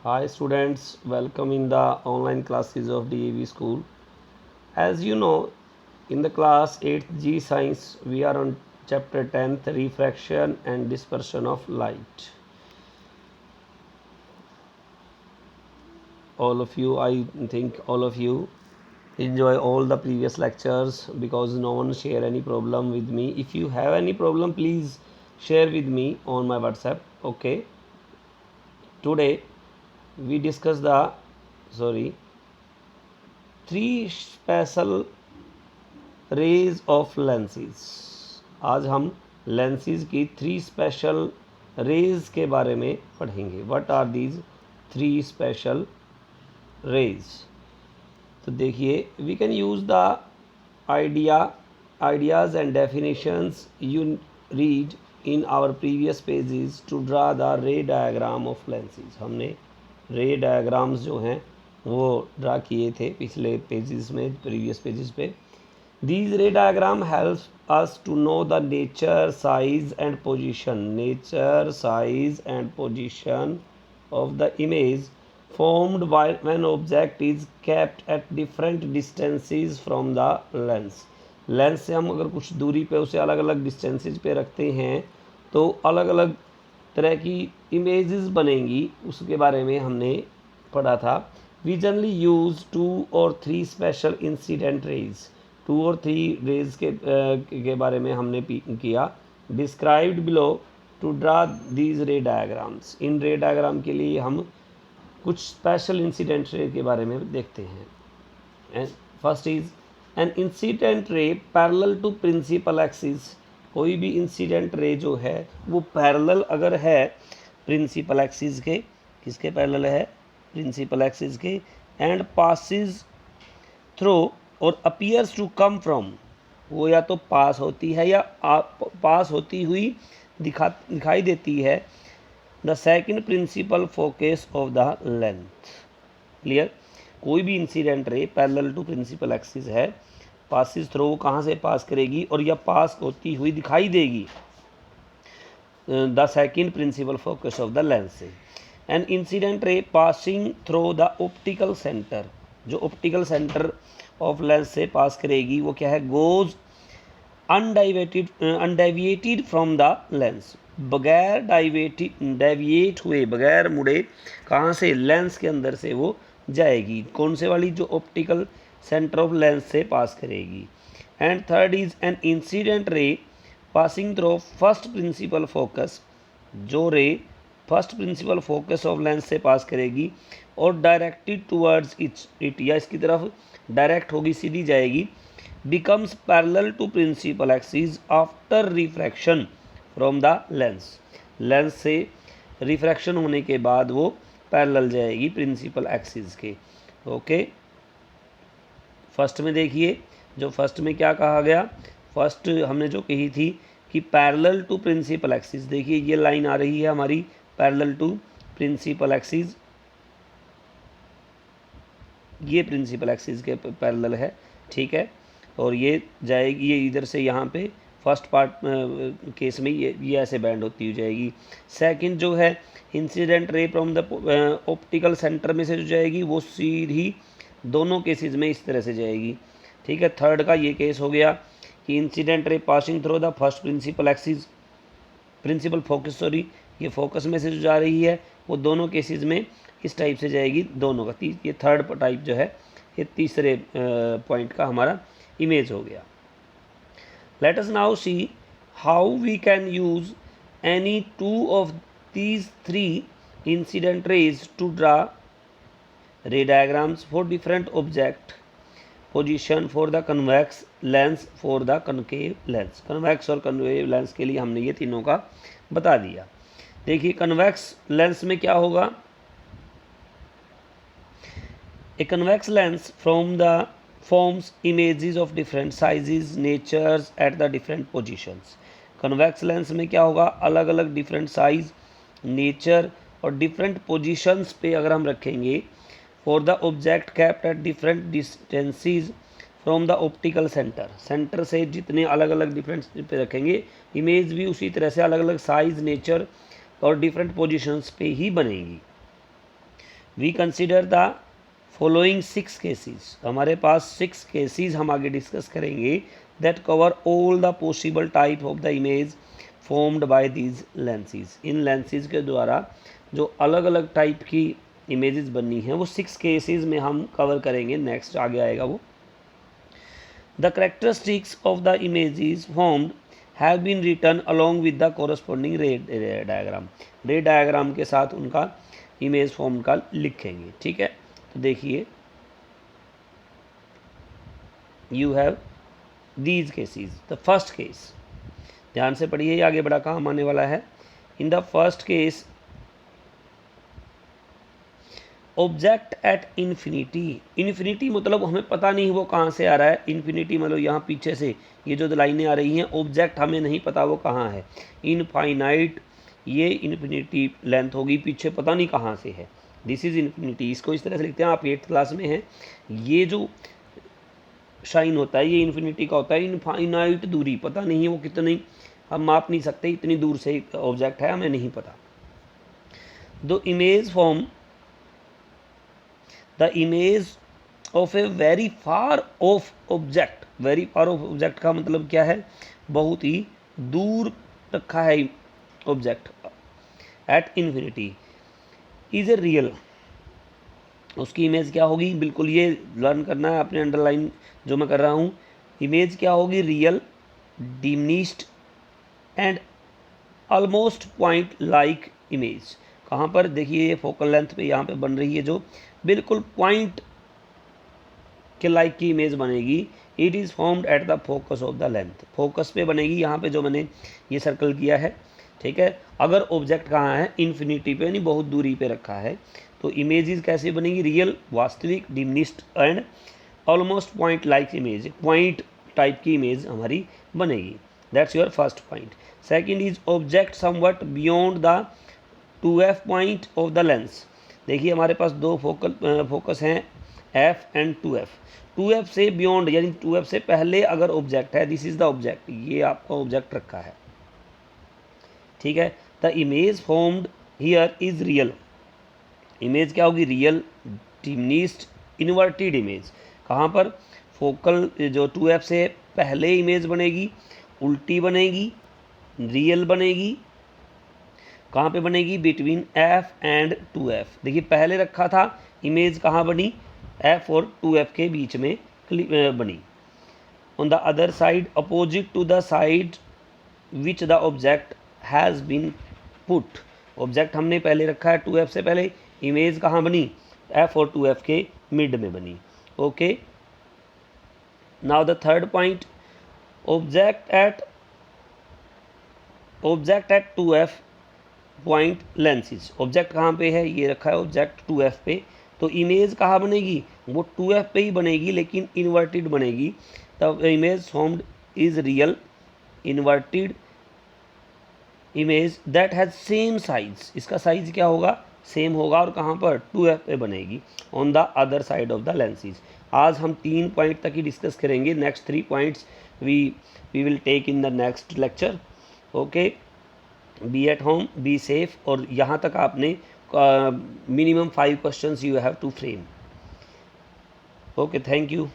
Hi students, welcome in the online classes of DAV school. As you know, in the class 8th G science, we are on chapter 10th refraction and dispersion of light. I think all of you enjoy all the previous lectures because no one share any problem with me. If you have any problem, please share with me on my WhatsApp. Okay. Today we discuss the three special rays of lenses. आज हम lenses की three special raise के बारे में पढ़ेंगे। What are these three special rays? तो देखिए, we can use the ideas and definitions you read in our previous pages to draw the ray diagram of lenses. हमने रे डायग्राम्स जो हैं वो ड्रा किए थे पिछले पेजेस में, प्रीवियस पेजेस पे। These ray diagram helps us to know the nature, size and position of the image formed when object is kept at different distances from the lens. Lens से हम अगर कुछ दूरी पे उसे अलग अलग डिस्टेंसेज पे रखते हैं तो अलग अलग तरह की इमेजेस बनेंगी, उसके बारे में हमने पढ़ा था। We generally use 2 or 3 special incident rays। 2 और 3 रेज के बारे में हमने किया। Described below to draw these ray diagrams. इन रे डायग्राम के लिए हम कुछ स्पेशल इंसिडेंट रे के बारे में देखते हैं। And first is an incident ray parallel to principal axis. कोई भी इंसिडेंट रे जो है वो पैरेलल अगर है प्रिंसिपल एक्सिस के, किसके पैरेलल है? प्रिंसिपल एक्सिस के। एंड पासिस थ्रू और अपीयर्स टू कम फ्रॉम, वो या तो पास होती है या पास होती हुई दिखाई देती है the second principal focus of the length. Clear? कोई भी incident ray parallel to principal axis है, पासिस थ्रू, वो कहाँ से पास करेगी और या पास होती हुई दिखाई देगी the second principal focus of the lens से। An incident ray passing through the optical centre, जो ऑप्टिकल सेंटर ऑफ लेंस से पास करेगी वो क्या है? Goes undeviated from the lens, बगैर डेविएट हुए, बगैर मुड़े, कहाँ से? लेंस के अंदर से वो जाएगी। कौन से वाली? जो ऑप्टिकल सेंटर ऑफ लेंस से पास करेगी। And third is an incident ray passing through first principle focus, जो रे first principle focus of lens से पास करेगी और डायरेक्टेड टूवर्ड्स इट, या इसकी तरफ डायरेक्ट होगी, सीधी जाएगी। Becomes parallel to principal axis after refraction from the lens. Lens से रिफ्रैक्शन होने के बाद वो पैरेलल जाएगी प्रिंसिपल एक्सिस के। ओके, फर्स्ट में देखिए, जो फर्स्ट में क्या कहा गया? फर्स्ट हमने जो कही थी कि पैरेलल टू प्रिंसिपल एक्सिस। देखिए ये लाइन आ रही है हमारी पैरेलल टू प्रिंसिपल एक्सिस, ये प्रिंसिपल एक्सिस के पैरेलल है, ठीक है। और ये जाएगी, ये इधर से यहाँ पे फर्स्ट पार्ट केस में ये ऐसे बैंड होती हुई जाएगी। सेकंड जो है incident ray from the optical centre में से जो जाएगी वो सीधी दोनों केसेस में इस तरह से जाएगी, ठीक है। थर्ड का ये केस हो गया कि incident ray passing through the first principal axis, principal focus, ये फोकस में से जो जा रही है वो दोनों केसेस में इस टाइप से जाएगी, दोनों का। ये थर्ड टाइप जो है, ये तीसरे पॉइंट का हमारा इमेज हो गया। Let us now see how we can use any two of these three incident rays to draw ray diagrams for different object position for the convex lens, for the concave lens. Convex और concave lens के लिए हमने ये तीनों का बता दिया। देखिए कन्वेक्स लेंस में क्या होगा? A convex lens forms images of different sizes, natures at the different positions. Convex lens में क्या होगा? अलग अलग different size, nature और different positions पे अगर हम रखेंगे for the object kept at different distances from the optical center, centre से जितने अलग अलग डिफरेंट पे रखेंगे, इमेज भी उसी तरह से अलग अलग साइज, नेचर और डिफरेंट पोजिशंस पे ही बनेगी। We consider the following 6 cases. हमारे पास 6 केसेस हम आगे डिस्कस करेंगे that cover all the possible type of the image formed by these lenses. इन लेंसेज के द्वारा जो अलग अलग टाइप की इमेजेस बननी है वो 6 केसेस में हम कवर करेंगे। नेक्स्ट आगे आएगा वो। The characteristics of the images formed have been written along with the corresponding ray diagram. Ray diagram के साथ उनका इमेज फॉर्म का लिखेंगे। ठीक है, तो देखिए you have these cases. The first case, ध्यान से पढ़िए, आगे बड़ा काम आने वाला है। In the first case object at infinity. Infinity मतलब हमें पता नहीं वो कहाँ से आ रहा है। इन्फिनिटी मतलब यहाँ पीछे से ये जो लाइनें आ रही हैं, ऑब्जेक्ट हमें नहीं पता वो कहाँ है। इनफाइनाइट, ये इन्फिनिटी लेंथ होगी, पीछे पता नहीं कहाँ से है। This is infinity. इसको इस तरह से लिखते हैं, आप 8th क्लास में हैं। ये जो शाइन होता है ये इन्फिनिटी का होता है। इनफाइनाइट दूरी, पता नहीं है वो कितनी, हम माप नहीं सकते, इतनी दूर से ऑब्जेक्ट है, हमें नहीं पता। The image form the image of a very far of object. Very far of object का मतलब क्या है, बहुत ही दूर रखा है object. At infinity is a real, उसकी इमेज क्या होगी, बिल्कुल ये लर्न करना है आपने, अंडरलाइन जो मैं कर रहा हूँ। इमेज क्या होगी, real, diminished and almost point like image. कहाँ पर देखिए, ये फोकल लेंथ पे यहाँ पे बन रही है, जो बिल्कुल पॉइंट के लाइक की इमेज बनेगी। It is formed at the focus of the length. Focus पे बनेगी, यहाँ पे जो मैंने ये सर्कल किया है। ठीक है, अगर ऑब्जेक्ट कहाँ है, इन्फिनिटी पे, यानी बहुत दूरी पे रखा है, तो इमेजेस कैसे बनेगी, रियल, वास्तविक, diminished and almost point like image. Point type की इमेज हमारी बनेगी। That's your first point. Second is object somewhat beyond the 2f point of the lens. देखिए हमारे पास दो फोकस हैं, f एंड 2f। 2f से बियॉन्ड यानी 2f से पहले अगर ऑब्जेक्ट है, दिस इज द ऑब्जेक्ट, ये आपका ऑब्जेक्ट रखा है। ठीक है, the image formed here is real. Image क्या होगी, रियल, डिमिनिश्ड, इन्वर्टेड इमेज। कहाँ पर, फोकल जो 2f से पहले इमेज बनेगी, उल्टी बनेगी, रियल बनेगी। कहाँ पे बनेगी, बिटवीन f एंड 2f। देखिए पहले रखा था, इमेज कहाँ बनी, f और 2f के बीच में बनी। On the other side, opposite to the side which the object has been put. Object हमने पहले रखा है 2f से पहले, इमेज कहाँ बनी, f और 2f के मिड में बनी। Okay, now the third point, object at 2f point lenses. Object कहाँ पे है, ये रखा है ऑब्जेक्ट 2f पे, तो इमेज कहाँ बनेगी, वो 2f पे ही बनेगी, लेकिन इन्वर्टेड बनेगी। तब image formed is real inverted image that has same size. इसका साइज क्या होगा, सेम होगा, और कहाँ पर, 2f पे बनेगी, on the other side of the lenses. आज हम 3 पॉइंट तक ही डिस्कस करेंगे। Next 3 points we will take in the next lecture. Okay, be at home, be safe. और यहाँ तक आपने minimum 5 questions you have to frame. Okay, thank you.